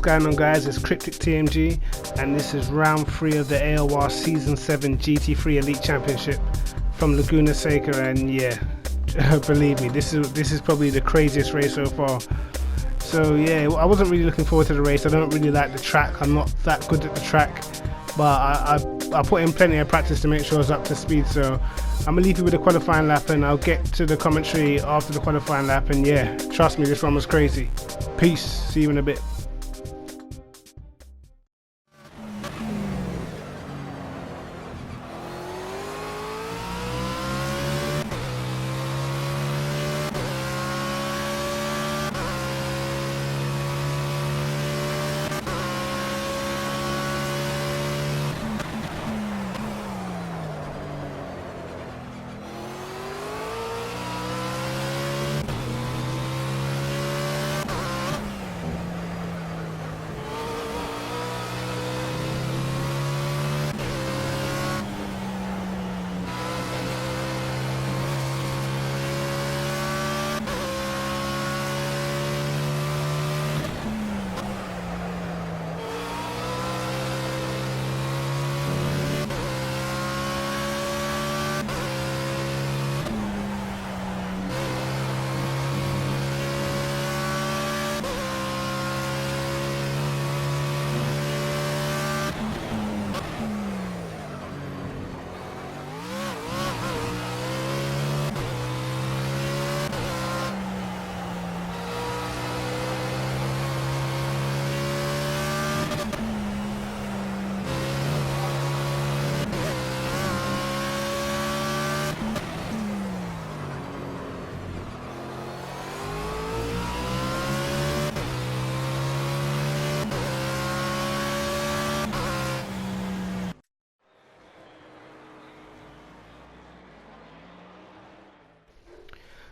going on, guys? It's Cryptic TMG, and this is round 3 of the AOR Season 7 GT3 Elite Championship from Laguna Seca. And yeah, believe me, this is probably the craziest race so far. So yeah, I wasn't really looking forward to the race. I don't really like the track. I'm not that good at the track, but I put in plenty of practice to make sure I was up to speed. So I'm gonna leave you with the qualifying lap, and I'll get to the commentary after the qualifying lap. And yeah, trust me, this one was crazy. Peace. See you in a bit.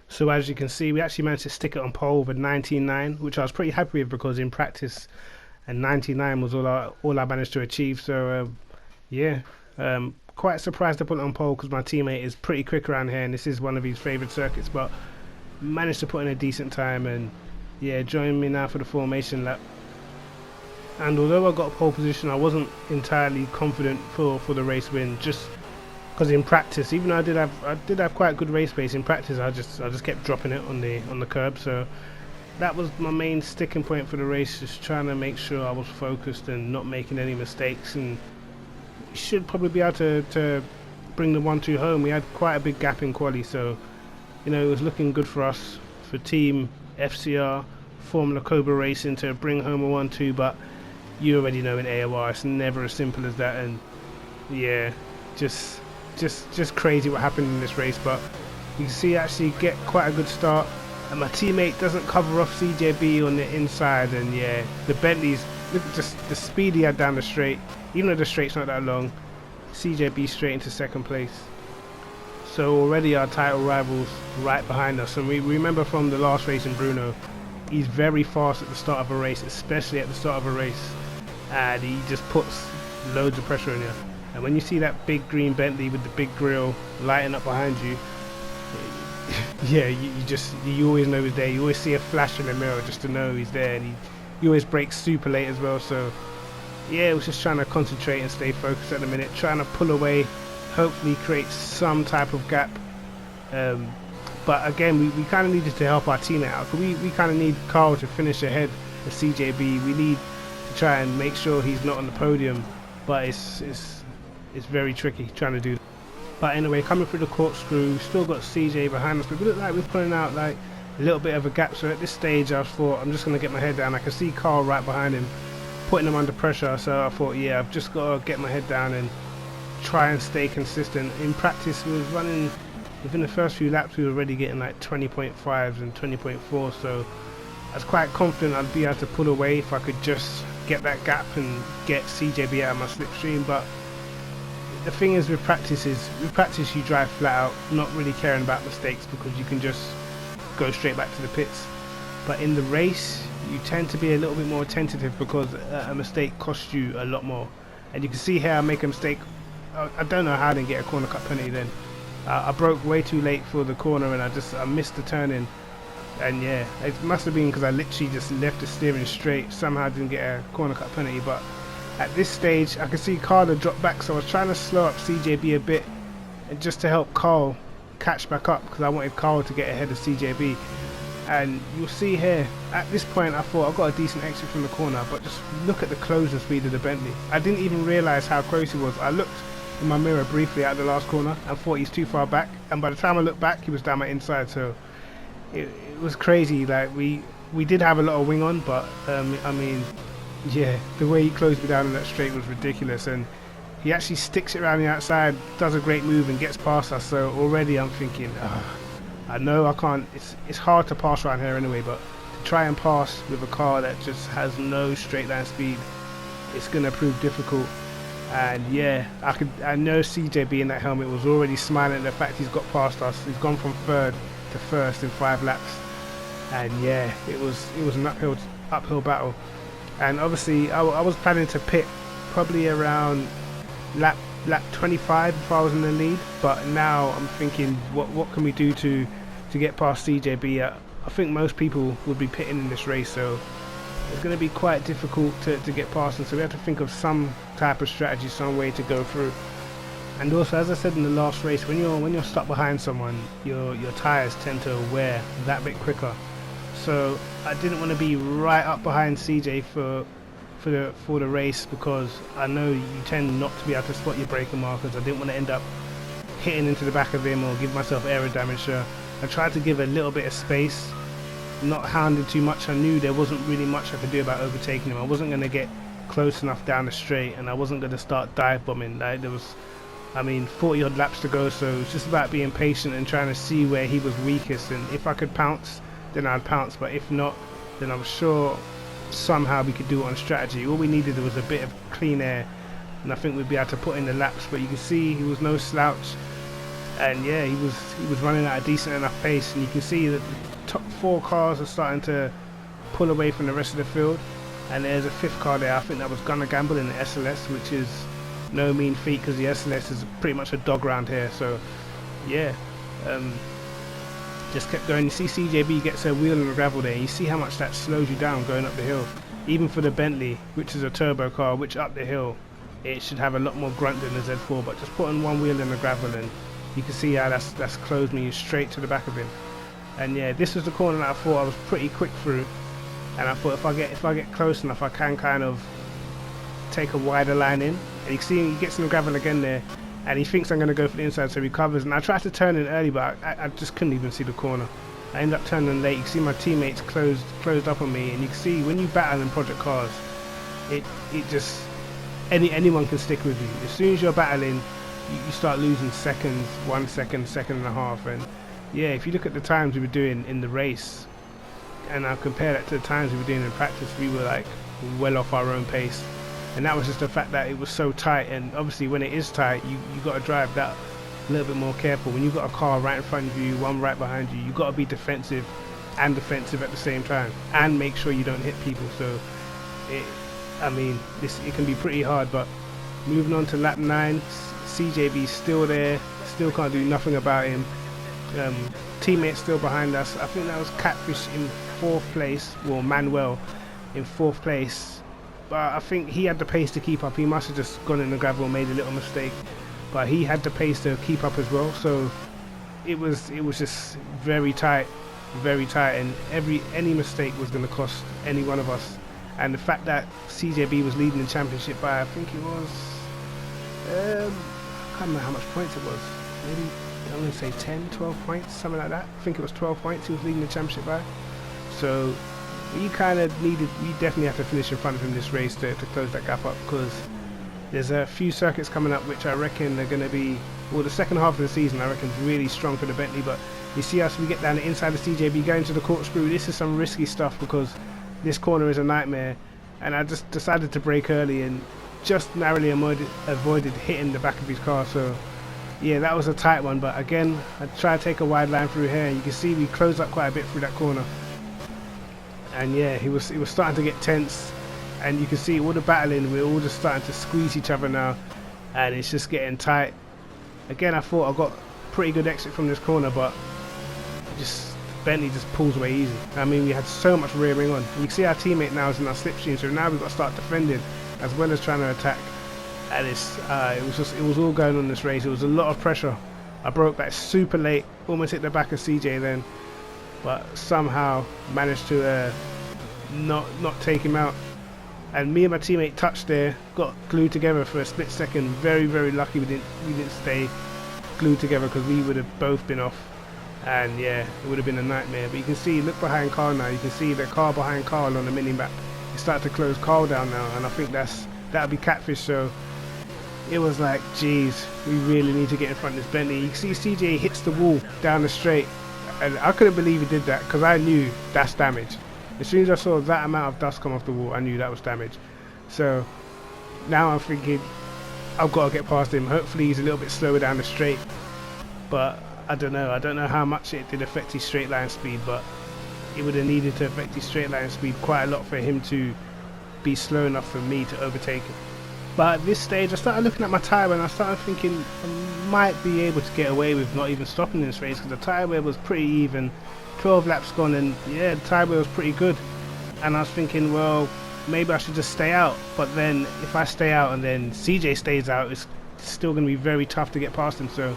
So as you can see, we actually managed to stick it on pole with 19.9, which I was pretty happy with, because in practice, and 99 was all I managed to achieve. So yeah, quite surprised to put it on pole, because my teammate is pretty quick around here, and this is one of his favourite circuits. But managed to put in a decent time, and yeah, join me now for the formation lap. And although I got pole position, I wasn't entirely confident for the race win, just because in practice, even though I did have quite good race pace, in practice I just kept dropping it on the curb. So that was my main sticking point for the race, just trying to make sure I was focused and not making any mistakes, and we should probably be able to bring the 1-2 home. We had quite a big gap in quali, so you know, it was looking good for us, for Team FCR Formula Cobra Racing, to bring home a 1-2. But you already know in AOR it's never as simple as that. And yeah, just crazy what happened in this race. But you can see I actually get quite a good start, and my teammate doesn't cover off CJB on the inside. And yeah, the Bentley's, look at just the speed he had down the straight, even though the straight's not that long. CJB straight into second place. So already our title rivals right behind us. And we remember from the last race in Bruno, he's very fast at the start of a race, especially at the start of a race, and he just puts loads of pressure on you. And when you see that big green Bentley with the big grille lighting up behind you, yeah, you always know he's there. You always see a flash in the mirror just to know he's there. And he always brakes super late as well. So yeah, I was just trying to concentrate and stay focused at the minute, trying to pull away, hopefully create some type of gap. But again, we kind of needed to help our teammate out. We kind of need Carl to finish ahead of CJB. We need to try and make sure he's not on the podium. But it's very tricky trying to do that. But anyway, coming through the corkscrew, still got CJ behind us, but we look like we're pulling out like a little bit of a gap. So at this stage I thought, I'm just going to get my head down. I can see Carl right behind him, putting him under pressure. So I thought, yeah, I've just got to get my head down and try and stay consistent. In practice, we was running, within the first few laps we were already getting like 20.5s and 20.4, so I was quite confident I'd be able to pull away if I could just get that gap and get CJB out of my slipstream. But the thing is with practice you drive flat out, not really caring about mistakes, because you can just go straight back to the pits. But in the race you tend to be a little bit more tentative, because a mistake costs you a lot more. And you can see here I make a mistake. I don't know how I didn't get a corner cut penalty then. I broke way too late for the corner, and I missed the turn in. And yeah, it must have been because I literally just left the steering straight, somehow didn't get a corner cut penalty. But at this stage I could see Carl had dropped back, so I was trying to slow up CJB a bit, and just to help Carl catch back up, because I wanted Carl to get ahead of CJB. And you'll see here, at this point I thought I got a decent exit from the corner, but just look at the closing speed of the Bentley. I didn't even realise how close he was. I looked in my mirror briefly at the last corner and thought he's too far back, and by the time I looked back he was down my inside. So it was crazy. Like we did have a lot of wing on, but I mean, yeah, the way he closed me down in that straight was ridiculous. And he actually sticks it around the outside, does a great move and gets past us. So already I'm thinking, I know I can't, it's hard to pass around here anyway, but to try and pass with a car that just has no straight line speed, it's going to prove difficult. And yeah, I know CJB in that helmet was already smiling at the fact he's got past us. He's gone from third to first in 5 laps. And yeah, it was an uphill battle. And obviously I was planning to pit probably around lap 25 if I was in the lead, but now I'm thinking, what can we do to get past CJB? I think most people would be pitting in this race, so it's going to be quite difficult to get past them. So we have to think of some type of strategy, some way to go through. And also, as I said in the last race, when you're stuck behind someone, your tyres tend to wear that bit quicker. So I didn't want to be right up behind CJ for the race, because I know you tend not to be able to spot your braking markers. I didn't want to end up hitting into the back of him or give myself aero damage, so I tried to give a little bit of space, not hounding too much. I knew there wasn't really much I could do about overtaking him. I wasn't going to get close enough down the straight, and I wasn't going to start dive bombing. Like, there was, I mean, 40 odd laps to go, so it's just about being patient and trying to see where he was weakest, and if I could pounce, then I'd pounce, but if not, then I'm sure somehow we could do it on strategy. All we needed was a bit of clean air, and I think we'd be able to put in the laps. But you can see he was no slouch, and yeah, he was running at a decent enough pace, and you can see that the top 4 cars are starting to pull away from the rest of the field. And there's a 5th car there. I think that was Gunnar Gamble in the SLS, which is no mean feat, because the SLS is pretty much a dog round here. So yeah, just kept going. You see CJB gets a wheel in the gravel there, and you see how much that slows you down going up the hill. Even for the Bentley, which is a turbo car, which up the hill it should have a lot more grunt than the Z4, but just putting one wheel in the gravel, and you can see how that's closed me straight to the back of him. And yeah, this was the corner that I thought I was pretty quick through, and I thought if I get close enough, I can kind of take a wider line in. And you can see he gets in the gravel again there, and he thinks I'm going to go for the inside, so he covers. And I tried to turn in early, but I just couldn't even see the corner. I ended up turning late. You can see my teammates closed up on me, and you can see when you battle in project cars, it just anyone can stick with you. As soon as you're battling, you start losing seconds, 1 second, second and a half. And yeah, if you look at the times we were doing in the race, and I compare that to the times we were doing in practice, we were like well off our own pace. And that was just the fact that it was so tight, and obviously when it is tight, you got to drive that a little bit more careful. When you've got a car right in front of you, one right behind you, you've got to be defensive and offensive at the same time, and make sure you don't hit people. So it can be pretty hard. But moving on to lap 9, CJB still there, still can't do nothing about him. Teammates still behind us. I think that was Catfish in 4th place, well, Manuel in 4th place. But I think he had the pace to keep up. He must have just gone in the gravel and made a little mistake, but he had the pace to keep up as well. So it was just very tight, and any mistake was going to cost any one of us. And the fact that CJB was leading the championship by, I think it was, I can't remember how much points it was. Maybe I'm going to say 10, 12 points, something like that. I think it was 12 points he was leading the championship by. So we definitely have to finish in front of him this race to close that gap up, because there's a few circuits coming up which I reckon are going to be, well, the second half of the season I reckon is really strong for the Bentley. But you see us, we get down the inside of CJB, going to the corkscrew. This is some risky stuff, because this corner is a nightmare, and I just decided to brake early and just narrowly avoided hitting the back of his car. So yeah, that was a tight one. But again, I try to take a wide line through here, and you can see we closed up quite a bit through that corner. And yeah, it was starting to get tense, and you can see all the battling, we're all just starting to squeeze each other now, and it's just getting tight. Again, I thought I got pretty good exit from this corner, but just Bentley just pulls away easy. I mean, we had so much rearing on. And you can see our teammate now is in our slipstream, so now we've got to start defending as well as trying to attack. And it was all going on this race. It was a lot of pressure. I broke back super late, almost hit the back of CJ then, but somehow managed to not take him out. And me and my teammate touched there, got glued together for a split second. Very, very lucky we didn't stay glued together, because we would have both been off. And yeah, it would have been a nightmare. But you can see, look behind Carl now. You can see the car behind Carl on the mini map. He started to close Carl down now, and I think that'll be catfish. So it was like, geez, we really need to get in front of this Bentley. You can see CJ hits the wall down the straight, and I couldn't believe he did that, because I knew that's damage. As soon as I saw that amount of dust come off the wall, I knew that was damage. So now I'm thinking, I've got to get past him. Hopefully he's a little bit slower down the straight, but I don't know how much it did affect his straight line speed, but it would have needed to affect his straight line speed quite a lot for him to be slow enough for me to overtake him. But at this stage I started looking at my tyre wear, and I started thinking I might be able to get away with not even stopping this race, because the tyre wear was pretty even. 12 laps gone, and yeah, the tyre wear was pretty good. And I was thinking, well, maybe I should just stay out. But then if I stay out and then CJ stays out, it's still going to be very tough to get past him. So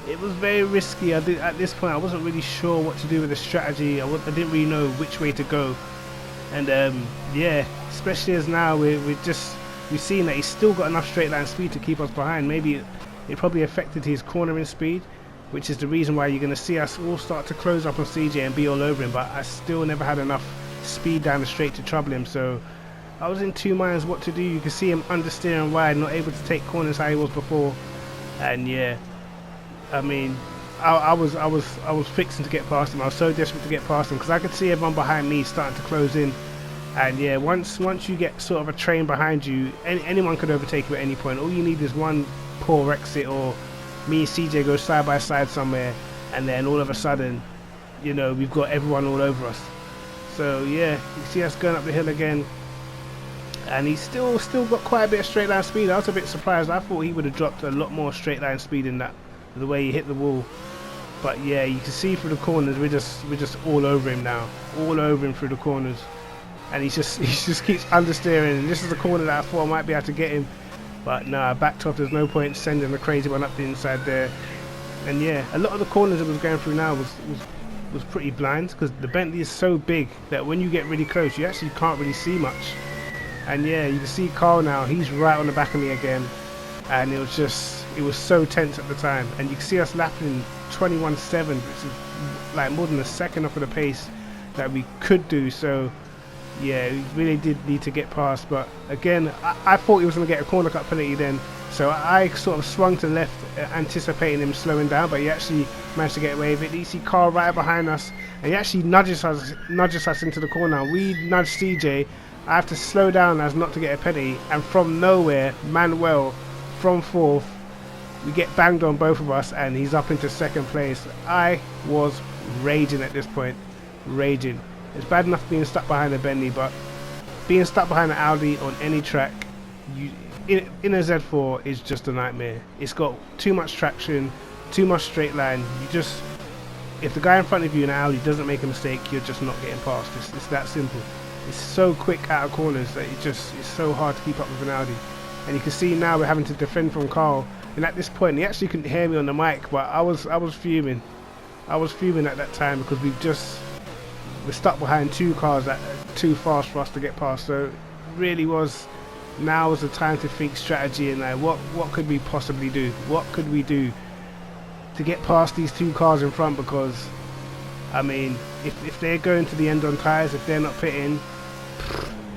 it was very risky. At this point I wasn't really sure what to do with the strategy. I didn't really know which way to go. And yeah, especially as now we've seen that he's still got enough straight line speed to keep us behind. Maybe it probably affected his cornering speed, which is the reason why you're going to see us all start to close up on CJ and be all over him. But I still never had enough speed down the straight to trouble him, so I was in two minds what to do. You can see him understeering wide, not able to take corners how he was before. And yeah, I mean, I was fixing to get past him. I was so desperate to get past him, because I could see everyone behind me starting to close in. And yeah, once you get sort of a train behind you, anyone could overtake you at any point. All you need is one poor exit, or me and CJ go side by side somewhere, and then all of a sudden, you know, we've got everyone all over us. So yeah, you see us going up the hill again, and he's still got quite a bit of straight line speed. I was a bit surprised. I thought he would have dropped a lot more straight line speed in that, the way he hit the wall. But yeah, you can see through the corners, we're just all over him now, all over him through the corners, and he just keeps understeering. And this is the corner that I thought I might be able to get him. But no, I backed off. There's no point sending the crazy one up the inside there. And yeah, a lot of the corners it was going through now was pretty blind, because the Bentley is so big that when you get really close, you actually can't really see much. And yeah, you can see Carl now. He's right on the back of me again, and it was so tense at the time. And you can see us lapping 21.7, which is like more than a second off of the pace that we could do. So yeah, we really did need to get past. But again, I thought he was going to get a corner cut penalty then, so I sort of swung to the left, anticipating him slowing down, but he actually managed to get away with it. You see Carl right behind us, and he actually nudges us into the corner. We nudge CJ. I have to slow down as not to get a penalty, and from nowhere, Manuel from fourth, we get banged on, both of us, and he's up into second place. I was raging at this point, raging. It's bad enough being stuck behind a Bentley, but being stuck behind an Audi on any track, in a Z4 is just a nightmare. It's got too much traction, too much straight line. If the guy in front of you in an Audi doesn't make a mistake, you're just not getting past. It's that simple. It's so quick out of corners that it's so hard to keep up with an Audi. And you can see now we're having to defend from Carl. And at this point, he actually couldn't hear me on the mic, but I was fuming. I was fuming at that time, because we're stuck behind two cars that are too fast for us to get past. So it really now was the time to think strategy, and like, what could we possibly do? What could we do to get past these two cars in front? Because I mean, if they're going to the end on tyres, if they're not pitting,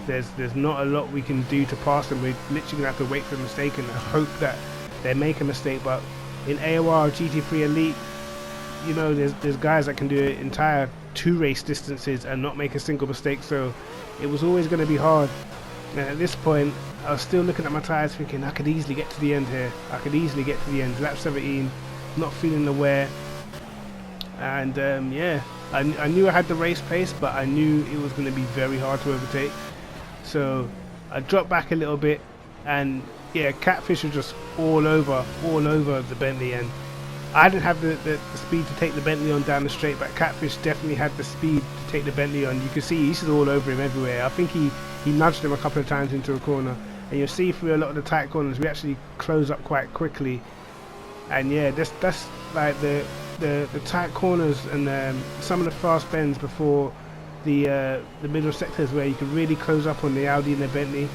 there's not a lot we can do to pass them. We're literally gonna have to wait for a mistake and hope that they make a mistake. But in AOR GT3 Elite, you know, there's guys that can do entire 2 race distances and not make a single mistake. So it was always going to be hard. And at this point, I was still looking at my tyres, thinking I could easily get to the end here. I could easily get to the end. Lap 17, not feeling the wear. And yeah, I knew I had the race pace, but I knew it was going to be very hard to overtake. So I dropped back a little bit, and yeah, catfish was just all over the Bentley, and I didn't have the speed to take the Bentley on down the straight, but Catfish definitely had the speed to take the Bentley on. You can see he's all over him everywhere. I think he nudged him a couple of times into a corner, and you'll see through a lot of the tight corners we actually close up quite quickly. And yeah, that's like the tight corners and some of the fast bends before the middle sectors where you can really close up on the Audi and the Bentley,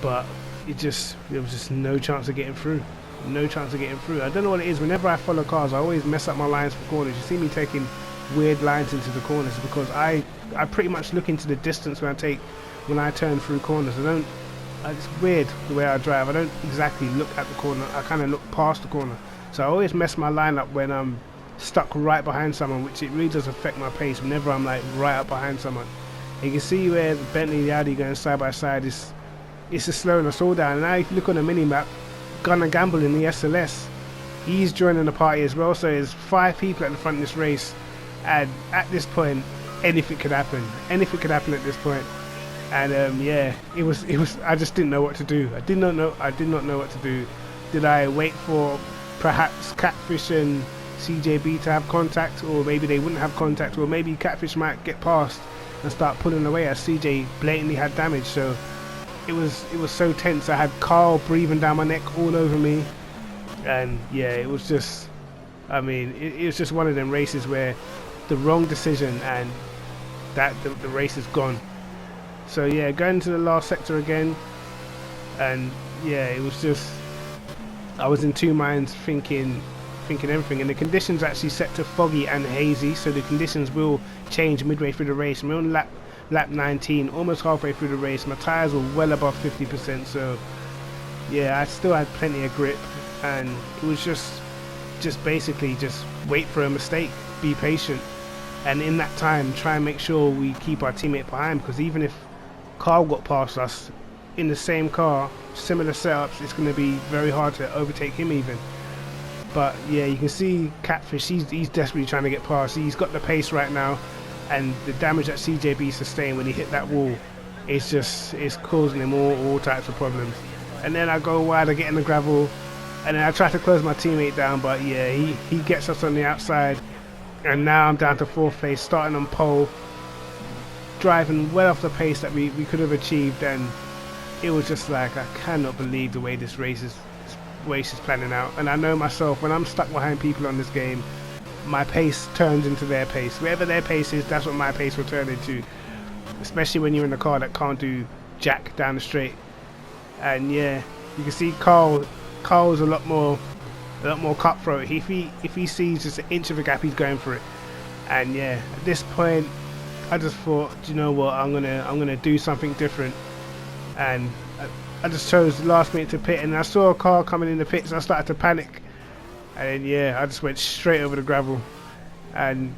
but there was just no chance of getting through. No chance of getting through. I don't know what it is. Whenever I follow cars, I always mess up my lines for corners. You see me taking weird lines into the corners because I pretty much look into the distance when I turn through corners. It's weird the way I drive. I don't exactly look at the corner. I kind of look past the corner. So I always mess my line up when I'm stuck right behind someone, which it really does affect my pace whenever I'm like right up behind someone. And you can see where the Bentley and the Audi going side by side it's just slowing us all down. And now if you look on the mini map, Gunnar Gamble in the SLS, he's joining the party as well. So there's 5 people at the front of this race, and at this point anything could happen. Anything could happen at this point. And yeah, it was I just didn't know what to do. I did not know what to do. Did I wait for perhaps Catfish and CJB to have contact, or maybe they wouldn't have contact, or maybe Catfish might get past and start pulling away as CJ blatantly had damage. So it was so tense. I had Carl breathing down my neck all over me, and yeah, it was just, I mean, it was just one of them races where the wrong decision and the race is gone. So yeah, going to the last sector again, and yeah, it was just, I was in two minds thinking everything, and the conditions actually set to foggy and hazy, so the conditions will change midway through the race. We're on lap 19, almost halfway through the race. My tyres were well above 50%, so yeah, I still had plenty of grip, and it was just basically just wait for a mistake, be patient, and in that time try and make sure we keep our teammate behind, because even if Carl got past us in the same car, similar setups, it's going to be very hard to overtake him even. But yeah, you can see Catfish, he's desperately trying to get past. He's got the pace right now, and the damage that CJB sustained when he hit that wall, it's causing him all types of problems. And then I go wide, I get in the gravel, and then I try to close my teammate down, but yeah, he gets us on the outside, and now I'm down to 4th place, starting on pole, driving well off the pace that we could have achieved. And it was just like, I cannot believe the way this race is planning out. And I know myself, when I'm stuck behind people on this game, my pace turns into their pace. Wherever their pace is, that's what my pace will turn into, especially when you're in a car that can't do jack down the straight. And yeah, you can see Carl's a lot more cutthroat. If he sees just an inch of a gap, he's going for it. And yeah, at this point I just thought, do you know what, I'm gonna do something different, and I just chose last minute to pit, and I saw a car coming in the pits, and I started to panic, and then yeah, I just went straight over the gravel and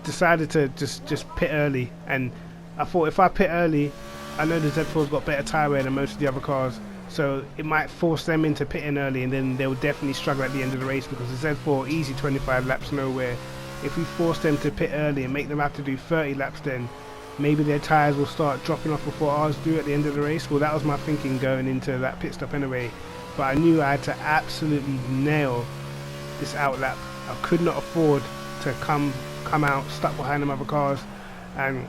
decided to just pit early. And I thought, if I pit early, I know the Z4's got better tyre wear than most of the other cars, so it might force them into pitting early, and then they'll definitely struggle at the end of the race, because the Z4 easy 25 laps nowhere. If we force them to pit early and make them have to do 30 laps, then maybe their tyres will start dropping off before ours do at the end of the race. Well, that was my thinking going into that pit stop anyway, but I knew I had to absolutely nail this outlap. I could not afford to come out stuck behind them other cars. And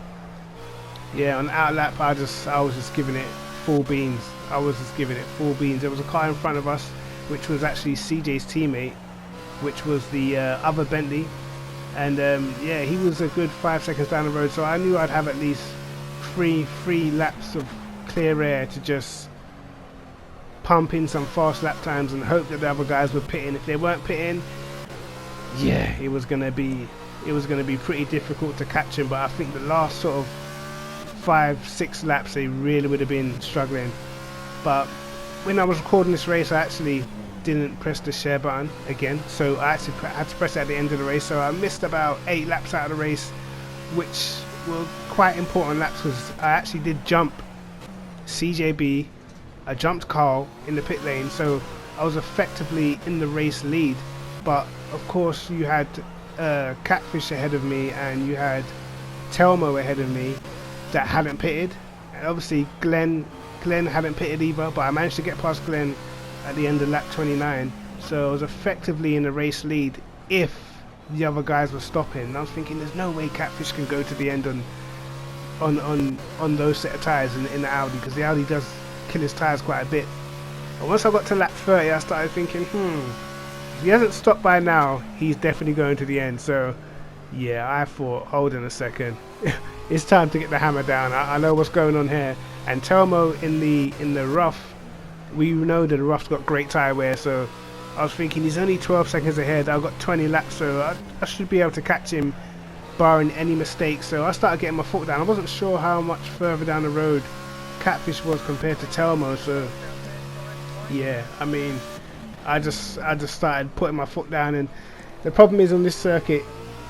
yeah, on the outlap I was just giving it full beans. There was a car in front of us, which was actually CJ's teammate, which was the other Bentley. And yeah, he was a good 5 seconds down the road, so I knew I'd have at least three laps of clear air to just pump in some fast lap times and hope that the other guys were pitting. If they weren't pitting, yeah, it was gonna be pretty difficult to catch him. But I think the last sort of 5-6 laps they really would have been struggling. But when I was recording this race, I actually didn't press the share button again, so I actually had to press it at the end of the race, so I missed about 8 laps out of the race, which were quite important laps, because I actually did jump CJB, I jumped Carl in the pit lane, so I was effectively in the race lead. But of course you had Catfish ahead of me, and you had Telmo ahead of me that hadn't pitted, and obviously Glenn hadn't pitted either, but I managed to get past Glenn at the end of lap 29, so I was effectively in the race lead if the other guys were stopping. And I was thinking, there's no way Catfish can go to the end on those set of tyres in the Audi, because the Audi does kill his tyres quite a bit. But once I got to lap 30, I started thinking, if he hasn't stopped by now, he's definitely going to the end. So yeah, I thought, hold on a second, it's time to get the hammer down. I know what's going on here. And Telmo in the rough, we know that the rough's got great tyre wear, so I was thinking he's only 12 seconds ahead. I've got 20 laps, so I should be able to catch him barring any mistakes. So I started getting my foot down. I wasn't sure how much further down the road Catfish was compared to Telmo, so yeah, I mean, I just started putting my foot down. And the problem is, on this circuit,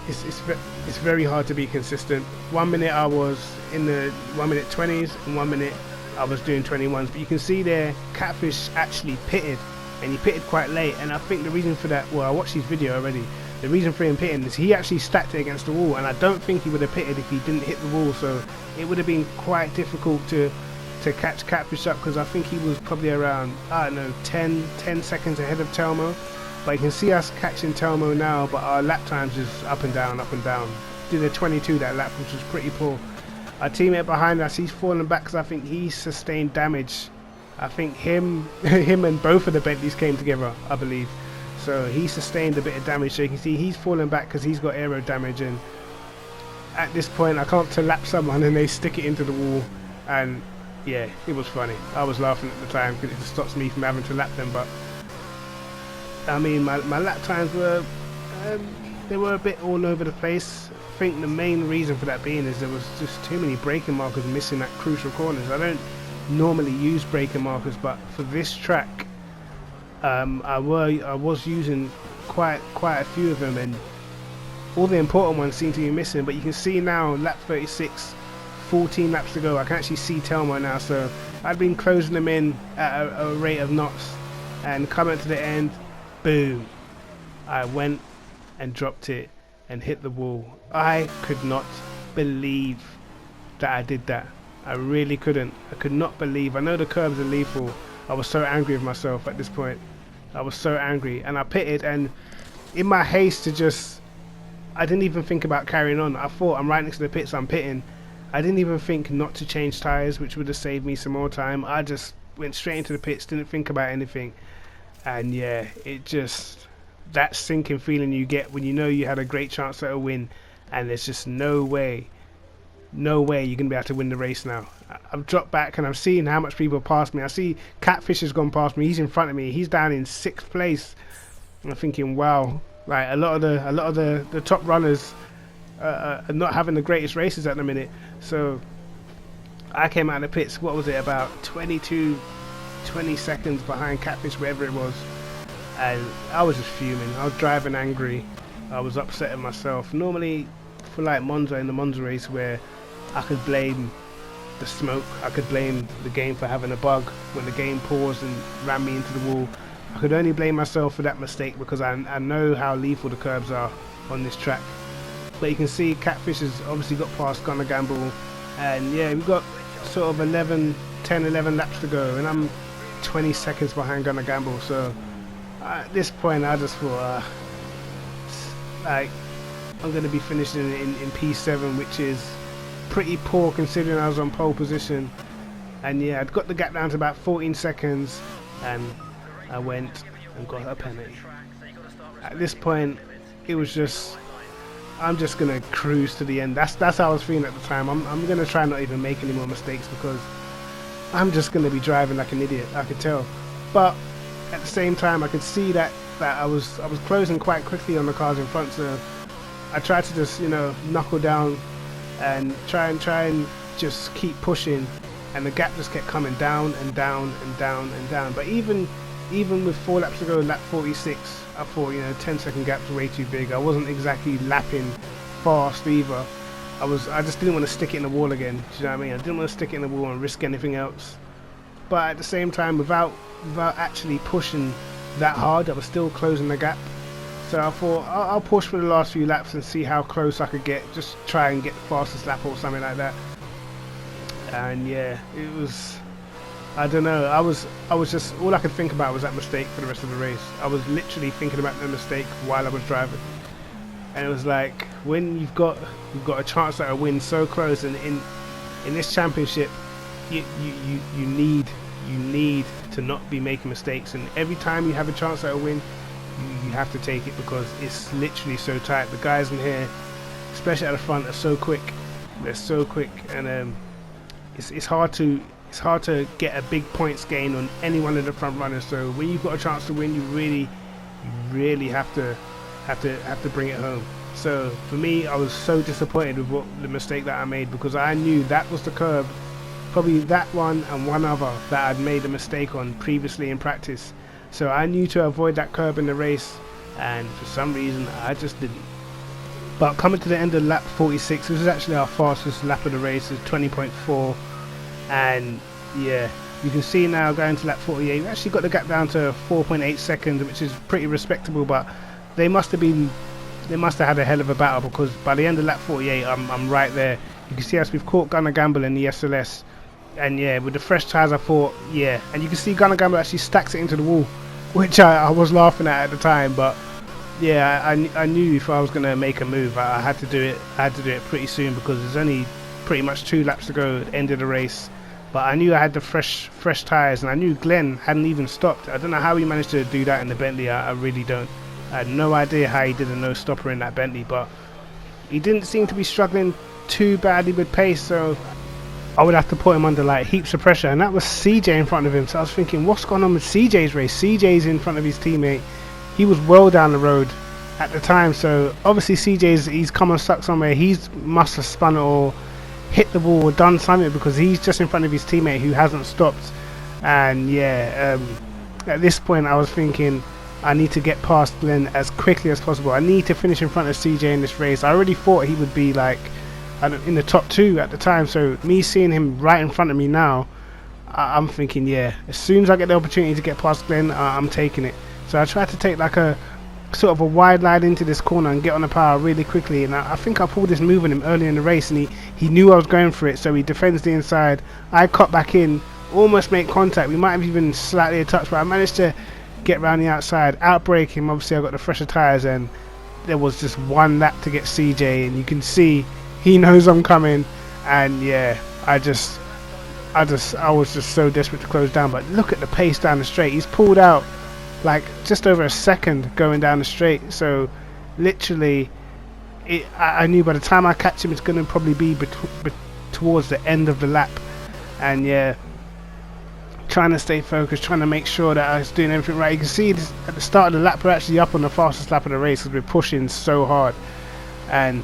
it's very hard to be consistent. 1 minute I was in the 1 minute 20s, and 1 minute I was doing 21s. But you can see there, Catfish actually pitted, and he pitted quite late. And I think the reason for that, well, I watched his video already, the reason for him pitting is he actually stacked it against the wall, and I don't think he would have pitted if he didn't hit the wall. So it would have been quite difficult to catch Catfish up, because I think he was probably around, I don't know, 10 seconds ahead of Telmo. But you can see us catching Telmo now, but our lap times is up and down, up and down. Did a 22 that lap, which was pretty poor. Our teammate behind us, he's fallen back because I think he sustained damage. I think him and both of the Bentleys came together, I believe. So he sustained a bit of damage. So you can see he's fallen back because he's got aero damage. And at this point, I can't to lap someone and they stick it into the wall. And yeah, it was funny. I was laughing at the time because it just stops me from having to lap them. But I mean, my lap times were they were a bit all over the place. I think the main reason for that being is there was just too many braking markers missing at crucial corners. I don't normally use braking markers, but for this track, I was using quite a few of them, and all the important ones seem to be missing. But you can see now, lap 36, 14 laps to go. I can actually see Telmo now, so I've been closing them in at a rate of knots, and coming to the end, boom, I went and dropped it and hit the wall. I could not believe that I did that. I really couldn't. I could not believe. I know the curbs are lethal. I was so angry with myself at this point. I was so angry, and I pitted, and in my haste to just, I didn't even think about carrying on. I thought, I'm right next to the pits, I'm pitting. I didn't even think not to change tyres, which would have saved me some more time. I just went straight into the pits, didn't think about anything. And yeah, it just, that sinking feeling you get when you know you had a great chance at a win, and there's just no way you're going to be able to win the race now. I've dropped back and I'm seeing how much people passed me. I see Catfish has gone past me. He's in front of me. He's down in 6th place. And I'm thinking, wow, like a lot of the top runners are not having the greatest races at the minute. So I came out of the pits, what was it, about 20 seconds behind Catfish, wherever it was. And I was just fuming. I was driving angry. I was upset at myself. Normally, for like Monza, in the Monza race, where I could blame the smoke, I could blame the game for having a bug when the game paused and ran me into the wall. I could only blame myself for that mistake because I know how lethal the curbs are on this track. But you can see Catfish has obviously got past Gunnar Gamble, and yeah, we've got sort of 11 laps to go, and I'm 20 seconds behind Gunnar Gamble. So at this point I just thought like, I'm going to be finishing in P7, which is pretty poor considering I was on pole position. And yeah, I'd got the gap down to about 14 seconds, and I went and got a penalty. At this point, it was just, I'm just going to cruise to the end. That's how I was feeling at the time. I'm going to try not even make any more mistakes because I'm just going to be driving like an idiot, I could tell. But at the same time, I could see that I was closing quite quickly on the cars in front, so I tried to just, knuckle down and try and just keep pushing, and the gap just kept coming down and down and down and down. But even with 4 laps to go, lap 46, I thought, 10-second gap's way too big. I wasn't exactly lapping fast either. I just didn't want to stick it in the wall again. Do you know what I mean? I didn't want to stick it in the wall and risk anything else. But at the same time, without actually pushing that hard, I was still closing the gap. So I thought I'll push for the last few laps and see how close I could get. Just try and get the fastest lap or something like that. And yeah, it was I don't know. I was just, all I could think about was that mistake for the rest of the race. I was literally thinking about the mistake while I was driving, and it was like, when you've got a chance at a win so close, and in this championship, you need to not be making mistakes, and every time you have a chance at a win, you have to take it, because it's literally so tight. The guys in here, especially at the front, are so quick. They're so quick, and it's hard to get a big points gain on any one of the front runners. So when you've got a chance to win, you really have to bring it home. So for me, I was so disappointed with the mistake that I made, because I knew that was the curb, probably that one and one other, that I'd made a mistake on previously in practice. So I knew to avoid that curb in the race, and for some reason I just didn't. But coming to the end of lap 46, this is actually our fastest lap of the race, is 20.4, and yeah, you can see now going to lap 48, we actually got the gap down to 4.8 seconds, which is pretty respectable. But they must have had a hell of a battle, because by the end of lap 48, I'm right there. You can see us, we've caught Gunnar Gamble in the SLS, and yeah, with the fresh tyres, I thought, yeah, and you can see Gunnar Gamble actually stacks it into the wall, which I was laughing at the time. But yeah, I knew if I was going to make a move, I had to do it. I had to do it pretty soon, because there's only pretty much 2 laps to go at the end of the race. But I knew I had the fresh tyres, and I knew Glenn hadn't even stopped. I don't know how he managed to do that in the Bentley. I really don't. I had no idea how he did a no stopper in that Bentley, but he didn't seem to be struggling too badly with pace, so I would have to put him under like heaps of pressure. And that was CJ in front of him, so I was thinking, what's going on with CJ's race? CJ's in front of his teammate. He was well down the road at the time, so obviously he's come unstuck somewhere. He must have spun it or hit the wall or done something, because he's just in front of his teammate who hasn't stopped. And yeah, at this point I was thinking, I need to get past Glenn as quickly as possible. I need to finish in front of CJ in this race. I already thought he would be like in the top 2 at the time, so me seeing him right in front of me now, I'm thinking, yeah, as soon as I get the opportunity to get past Glenn, I'm taking it. So I tried to take like a sort of a wide line into this corner and get on the power really quickly, and I think I pulled this move on him early in the race, and he knew I was going for it, so he defends the inside. I cut back in, almost make contact. We might have even slightly a touch, but I managed to get round the outside, outbrake him. Obviously I got the fresher tyres, and there was just 1 lap to get CJ, and you can see he knows I'm coming. And yeah, I was just so desperate to close down. But look at the pace down the straight. He's pulled out like just over a second going down the straight, so literally I knew by the time I catch him, it's going to probably be towards the end of the lap. And yeah, trying to stay focused, trying to make sure that I was doing everything right. You can see this, at the start of the lap, we're actually up on the fastest lap of the race, because we're pushing so hard. And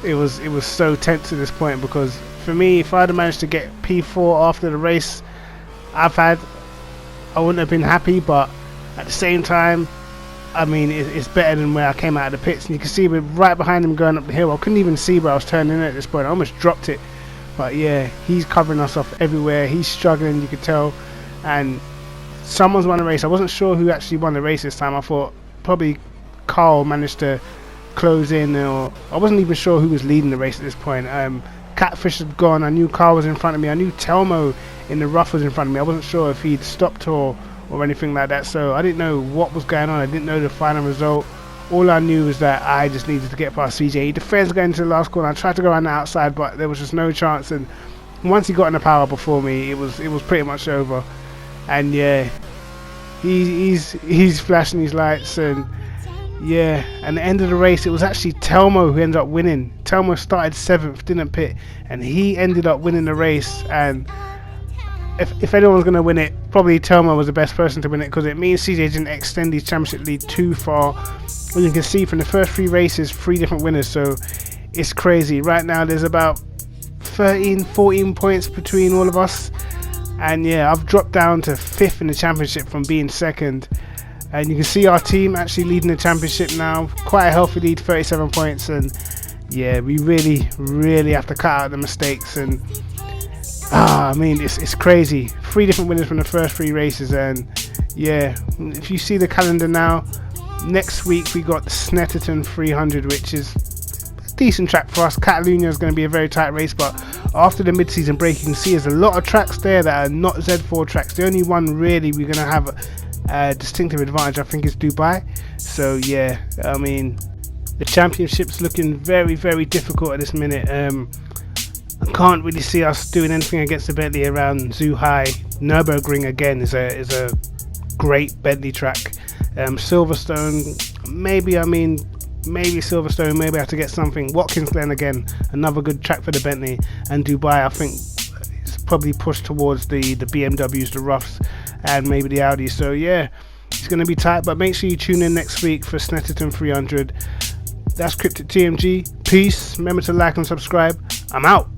it was so tense at this point, because for me, if I'd have managed to get P4 after the race I wouldn't have been happy. But at the same time, I mean, it's better than where I came out of the pits. And you can see we're right behind him going up the hill. I couldn't even see where I was turning in at this point. I almost dropped it. But yeah, he's covering us off everywhere. He's struggling, you could tell. And someone's won the race. I wasn't sure who actually won the race this time. I thought probably Carl managed to close in, or I wasn't even sure who was leading the race at this point. Catfish had gone. I knew Carl was in front of me. I knew Telmo in the rough was in front of me. I wasn't sure if he'd stopped or anything like that, so I didn't know what was going on. I didn't know the final result. All I knew was that I just needed to get past CJ. He defends going to the last corner. I tried to go around the outside, but there was just no chance. And once he got in the power before me, it was pretty much over. And yeah, he's flashing his lights. And yeah, and the end of the race, it was actually Telmo who ended up winning. Telmo started 7th, didn't pit, and he ended up winning the race. And if anyone's going to win it, probably Telmo was the best person to win it, because it means CJ didn't extend his championship lead too far. Well, you can see from the first 3 races, 3 different winners, so it's crazy. Right now there's about 13-14 points between all of us, and yeah, I've dropped down to 5th in the championship from being 2nd. And you can see our team actually leading the championship now, quite a healthy lead, 37 points. And yeah, we really have to cut out the mistakes. And I mean, it's crazy. 3 different winners from the first 3 races. And yeah, if you see the calendar now, next week we got the Snetterton 300, which is a decent track for us. Catalunya is going to be a very tight race, but after the mid-season break, you can see there's a lot of tracks there that are not Z4 tracks. The only one really we're going to have a distinctive advantage, I think, is Dubai. So yeah, I mean, the championship's looking very, very difficult at this minute. I can't really see us doing anything against the Bentley around Zhuhai. Nürburgring again is a great Bentley track. Silverstone, maybe Silverstone, maybe I have to get something. Watkins Glen again, another good track for the Bentley. And Dubai, I think, is probably pushed towards the BMWs, the Roughs, and maybe the Audis. So yeah, it's going to be tight, but make sure you tune in next week for Snetterton 300. That's Cryptic TMG. Peace. Remember to like and subscribe. I'm out.